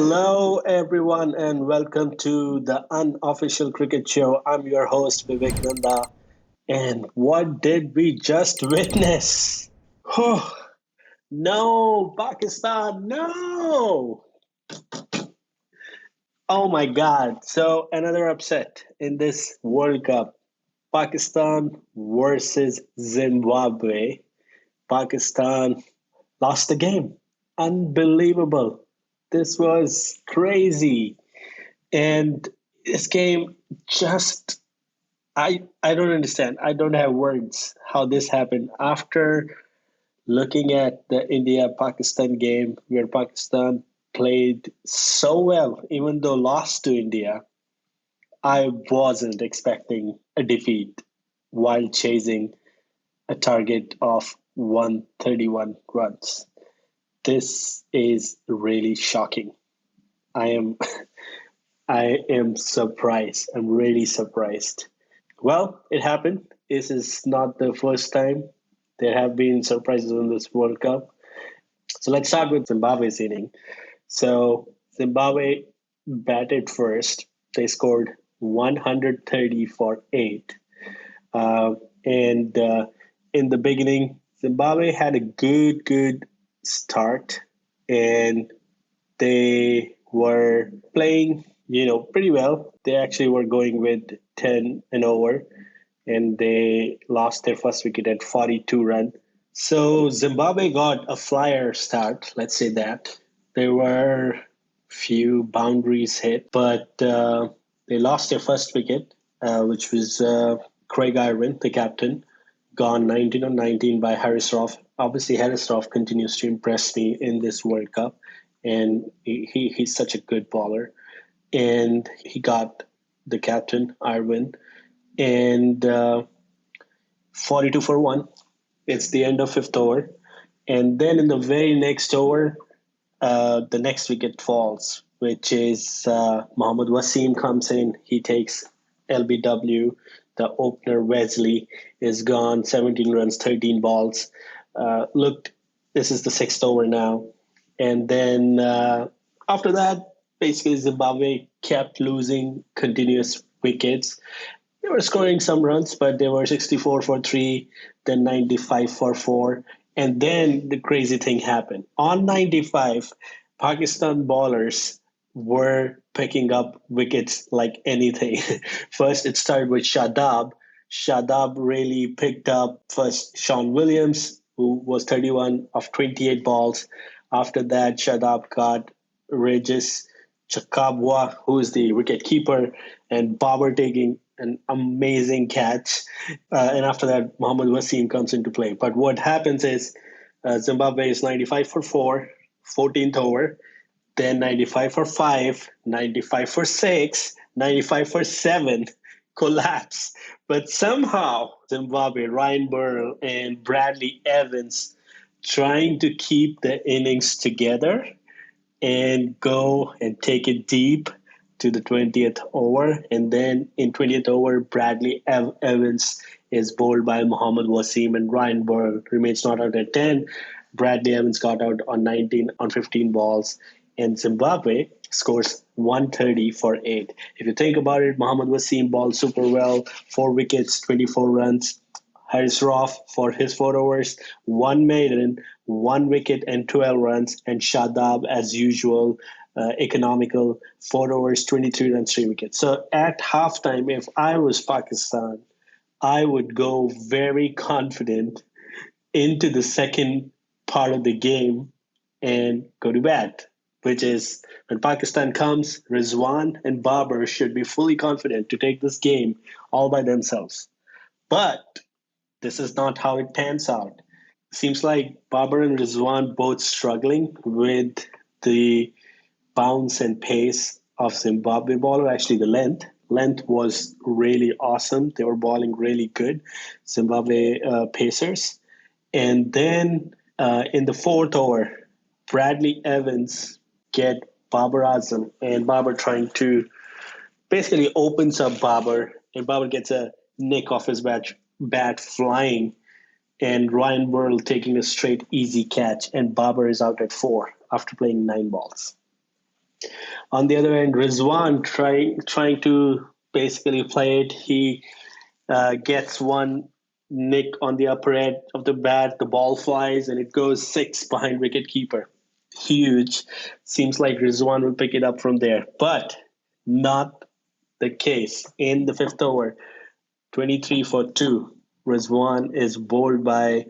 Hello, everyone, and welcome to the Unofficial Cricket Show. I'm your host, Vivek Nanda. And what did we just witness? Oh, no, Pakistan, no! Oh my God. So, another upset in this World Cup. Pakistan versus Zimbabwe. Pakistan lost the game. Unbelievable. This was crazy. And this game just I don't understand. I don't have words how this happened. After looking at the India Pakistan game where Pakistan played so well, even though lost to India, I wasn't expecting a defeat while chasing a target of 131 runs. This is really shocking. I am I am surprised. I'm really surprised. Well, it happened. This is not the first time. There have been surprises in this World Cup. So let's start with Zimbabwe's inning. So Zimbabwe batted first. They scored 130 for 8. Uh, and in the beginning, Zimbabwe had a good start, and they were playing, pretty well. They actually were going with 10 and over, and they lost their first wicket at 42 run. So Zimbabwe got a flyer start, let's say that. There were few boundaries hit, but they lost their first wicket, which was Craig Irwin, the captain, gone 19 on 19 by Harris Roth. Obviously, Harris Roth continues to impress me in this World Cup, and he's such a good bowler. And he got the captain, Irwin, and 42 for 1. It's the end of fifth over. And then in the very next over, the next wicket falls, which is Mohammad Wasim comes in. He takes LBW. The opener, Wesley, is gone. 17 runs, 13 balls. Look, this is the sixth over now. And then after that, basically Zimbabwe kept losing continuous wickets. They were scoring some runs, but they were 64 for 3, then 95 for 4. And then the crazy thing happened. On 95, Pakistan bowlers were picking up wickets like anything. First, it started with Shadab. Shadab really picked up first Sean Williams, who was 31 of 28 balls. After that, Shadab got Regis Chakabwa, who is the wicket keeper, and Babar taking an amazing catch. And after that, Mohammad Wasim comes into play. But what happens is Zimbabwe is 95 for 4, 14th over, then 95 for 5, 95 for 6, 95 for 7, collapse. But somehow, Zimbabwe, Ryan Burrell, and Bradley Evans trying to keep the innings together and go and take it deep to the 20th over. And then in 20th over, Bradley Evans is bowled by Mohammad Wasim, and Ryan Burr remains not out at 10. Bradley Evans got out on 19 on 15 balls, and Zimbabwe scores 130 for 8. If you think about it, Mohammad Wasim bowled super well, 4 wickets, 24 runs. Harris Roth for his 4 overs, 1 maiden, 1 wicket and 12 runs, and Shadab, as usual, economical, 4 overs, 23 runs, 3 wickets. So at halftime, if I was Pakistan, I would go very confident into the second part of the game and go to bat, which is when Pakistan comes, Rizwan and Babar should be fully confident to take this game all by themselves. But this is not how it pans out. Seems like Babar and Rizwan both struggling with the bounce and pace of Zimbabwe bowler. Actually, the length. Length was really awesome. They were bowling really good, Zimbabwe Pacers. And then in the fourth over, Bradley Evans get Babar Azam, and Babar trying to basically opens up Babar, and Babar gets a nick off his bat flying, and Ryan Burrell taking a straight easy catch, and Babar is out at 4 after playing 9 balls. On the other end, Rizwan trying to basically play it. He gets one nick on the upper end of the bat. The ball flies and it goes six behind wicket keeper. Huge. Seems like Rizwan will pick it up from there, but not the case. In the fifth over, 23 for two, Rizwan is bowled by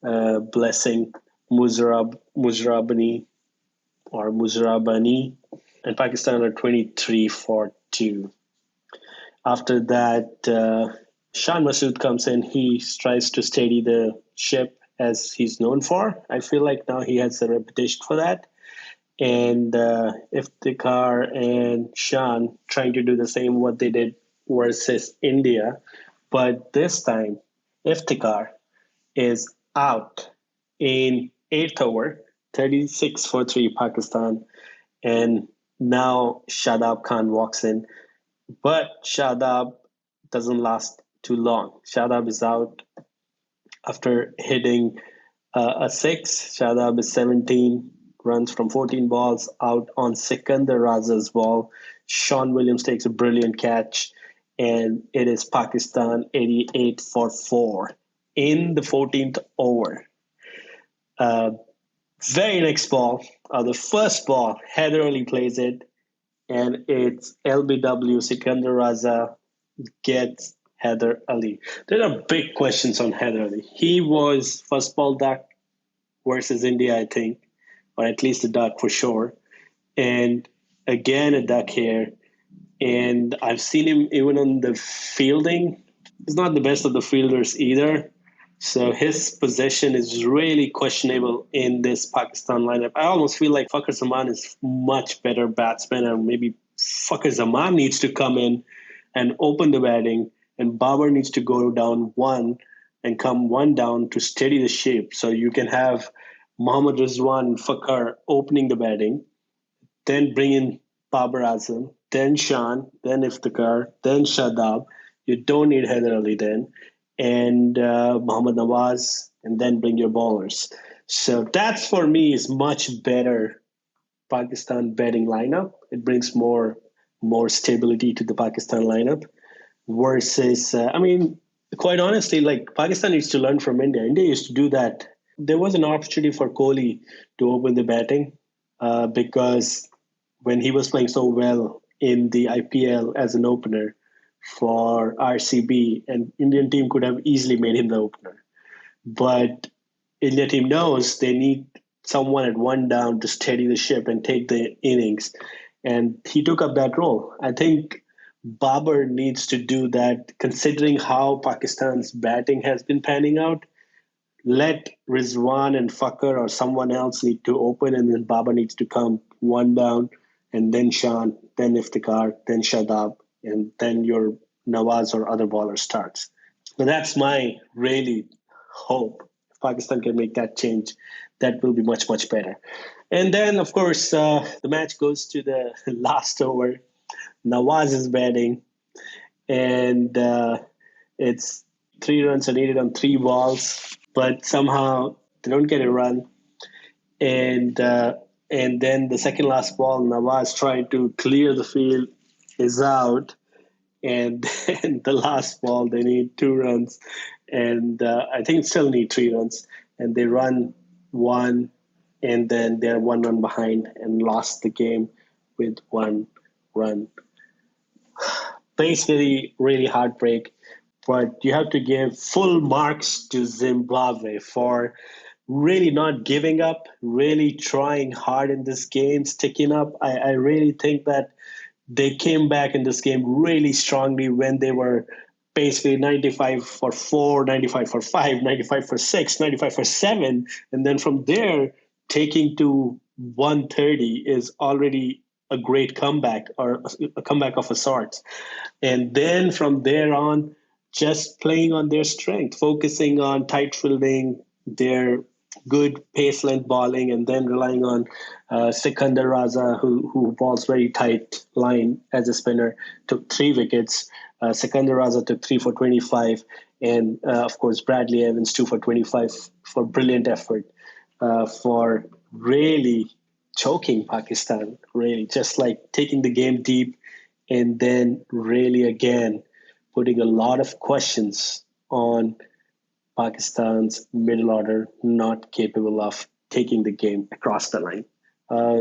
Blessing Muzrabani or Muzrabani, and Pakistan are 23 for two. After that, Shan Masood comes in. He tries to steady the ship as he's known for. I feel like now he has a reputation for that. And Iftikhar and Shan trying to do the same what they did versus India. But this time, Iftikhar is out in eighth over, 36 for 3 Pakistan. And now Shadab Khan walks in. But Shadab doesn't last too long. Shadab is out after hitting a six. Shadab is 17 runs from 14 balls out on Sikandar Raza's ball. Sean Williams takes a brilliant catch, and it is Pakistan 88 for 4 in the 14th over. Very next ball, the first ball, Heather Ali plays it, and it's LBW. Sikandar Raza gets Heather Ali. There are big questions on Heather Ali. He was first ball duck versus India, I think, or at least a duck for sure. And again, a duck here. And I've seen him even on the fielding. He's not the best of the fielders either. So his possession is really questionable in this Pakistan lineup. I almost feel like Fakhar Zaman is much better batsman, and maybe Fakhar Zaman needs to come in and open the batting, and Babar needs to go down one and come one down to steady the ship. So you can have Mohammad Rizwan and Fakhar opening the batting, then bring in Babar Azam, then Shan, then Iftikhar, then Shadab. You don't need Heather Ali then, and Muhammad Nawaz, and then bring your bowlers. So that for me is much better Pakistan batting lineup. It brings more stability to the Pakistan lineup versus, quite honestly, like Pakistan needs to learn from India. India used to do that. There was an opportunity for Kohli to open the batting because when he was playing so well in the IPL as an opener for RCB, and Indian team could have easily made him the opener. But India team knows they need someone at one down to steady the ship and take the innings. And he took up that role. I think Babar needs to do that, considering how Pakistan's batting has been panning out. Let Rizwan and Fakhar or someone else need to open, and then Babar needs to come one down, and then Shan, then Iftikhar, then Shadab, and then your Nawaz or other bowler starts. So that's my really hope. If Pakistan can make that change, that will be much, much better. And then, of course, the match goes to the last over. Nawaz is batting, and it's 3 runs are needed on 3 balls, but somehow they don't get a run. And then the second last ball, Nawaz trying to clear the field is out, and then the last ball they need 2 runs, and I think still need 3 runs, and they run one, and then they're 1 run behind and lost the game with 1 run. Basically, really heartbreak. But you have to give full marks to Zimbabwe for really not giving up, really trying hard in this game, sticking up. I really think that they came back in this game really strongly when they were basically 95 for 4, 95 for 5, 95 for 6, 95 for 7. And then from there, taking to 130 is already a great comeback, or a comeback of a sort. And then from there on, just playing on their strength, focusing on tight fielding, their good pace length bowling, and then relying on Sikandar Raza, who bowls very tight line as a spinner, took 3 wickets. Sikandar Raza took 3 for 25, and of course Bradley Evans 2 for 25 for brilliant effort, for really choking Pakistan, really, just like taking the game deep and then really again putting a lot of questions on Pakistan's middle order not capable of taking the game across the line.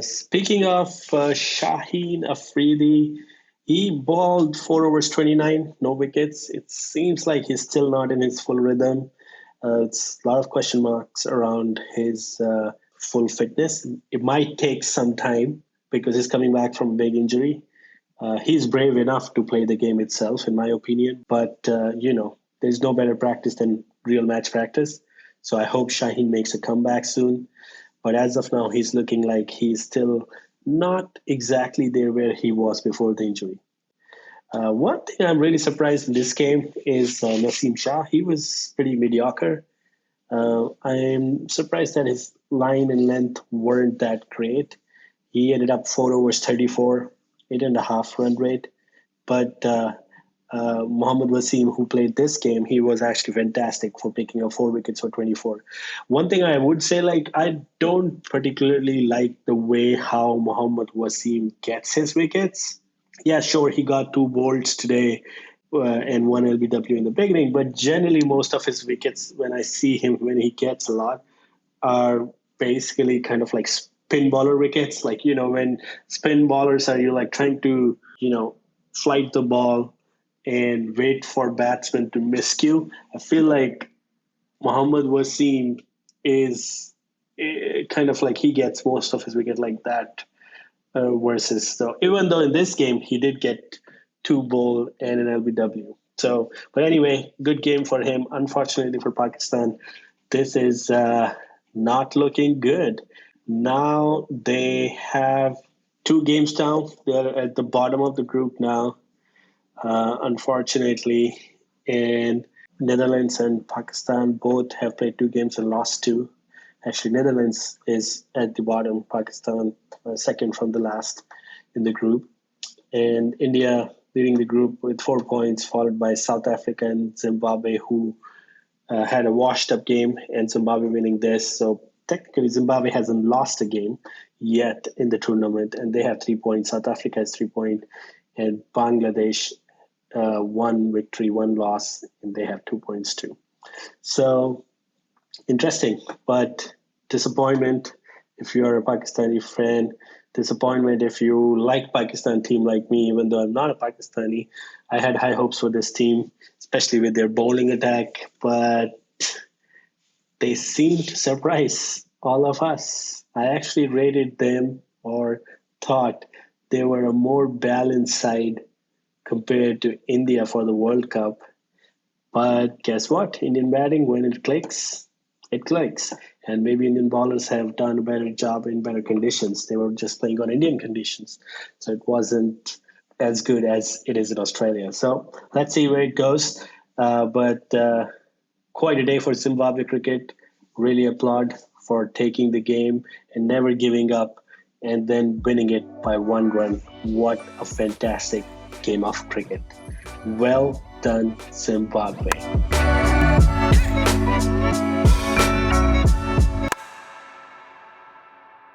Speaking of Shaheen Afridi, he balled 4 overs 29, no wickets. It seems like he's still not in his full rhythm. It's a lot of question marks around his full fitness. It might take some time because he's coming back from a big injury. He's brave enough to play the game itself, in my opinion. But, there's no better practice than real match practice. So I hope Shaheen makes a comeback soon. But as of now, he's looking like he's still not exactly there where he was before the injury. One thing I'm really surprised in this game is Naseem Shah. He was pretty mediocre. I'm surprised that his line and length weren't that great. He ended up 4 overs 34, 8.5 run rate. But Mohammad Wasim, who played this game, he was actually fantastic for picking up 4 wickets for 24. One thing I would say, I don't particularly like the way how Mohammad Wasim gets his wickets. Yeah, sure, he got 2 bolts today and 1 LBW in the beginning, but generally most of his wickets, when I see him, when he gets a lot, are basically kind of like spin baller wickets. Like, when spin ballers are you like trying to, flight the ball and wait for batsmen to miscue. I feel like Mohammad Wasim is kind of like he gets most of his wicket like that. Versus, so even though in this game he did get 2 ball and an LBW. So, but anyway, good game for him. Unfortunately for Pakistan, this is not looking good. Now they have 2 games down. They're at the bottom of the group now, unfortunately. And Netherlands and Pakistan both have played 2 games and lost 2. Actually, Netherlands is at the bottom, Pakistan second from the last in the group. And India leading the group with 4 points, followed by South Africa and Zimbabwe, who had a washed-up game, and Zimbabwe winning this. So technically, Zimbabwe hasn't lost a game yet in the tournament, and they have 3 points. South Africa has 3 points, and Bangladesh 1 victory, 1 loss, and they have 2 points too. So interesting, but disappointment if you're a Pakistani fan. Disappointment if you like Pakistan team like me, even though I'm not a Pakistani. I had high hopes for this team, especially with their bowling attack, but they seemed to surprise all of us. I actually rated them or thought they were a more balanced side compared to India for the World Cup. But guess what? Indian batting, when it clicks, it clicks. And maybe Indian bowlers have done a better job in better conditions. They were just playing on Indian conditions. So it wasn't as good as it is in Australia. So let's see where it goes. But quite a day for Zimbabwe cricket. Really applaud for taking the game and never giving up and then winning it by 1 run. What a fantastic game of cricket. Well done, Zimbabwe.